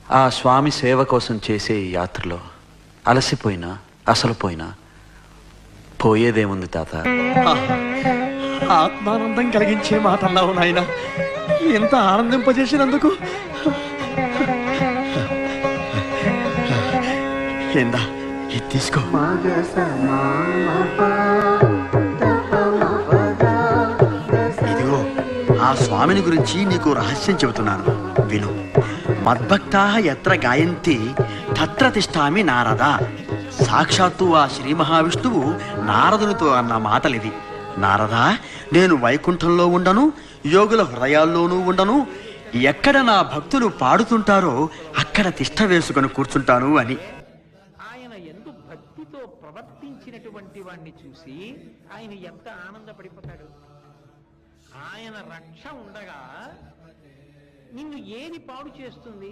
ఆ స్వామి సేవ కోసం చేసే ఈ యాత్రలో అలసిపోయినా అసలు పోయినా పోయేదేముంది తాత. ఆత్మానందం కలిగించే మాట అన్నావు నాయన. ఎంత ఆనందింపజేసినందుకు. ఏందా ఇది తీసుకో. ఇదిగో ఆ స్వామిని గురించి నీకు రహస్యం చెబుతున్నాను, విను. మద్భక్తాః ఎత్ర గాయంతి తత్ర తిష్టామి నారద. సాక్షాత్తు ఆ శ్రీ మహావిష్ణువు నారదునితో అన్న మాటలివి. నారదా, నేను వైకుంఠంలో ఉండను, యోగుల హృదయాల్లోనూ ఉండను. ఎక్కడ నా భక్తులు పాడుతుంటారో అక్కడ తిష్ట వేసుకొని కూర్చుంటాను అని. ఆయన ఎందు భక్తితో ప్రవర్తించినటువంటి వాణ్ణి చూసి ఆయన ఎంత ఆనందపడిపోతాడు. ఆయన రక్ష ఉండగా నిన్ను ఏది పాడు చేస్తుంది?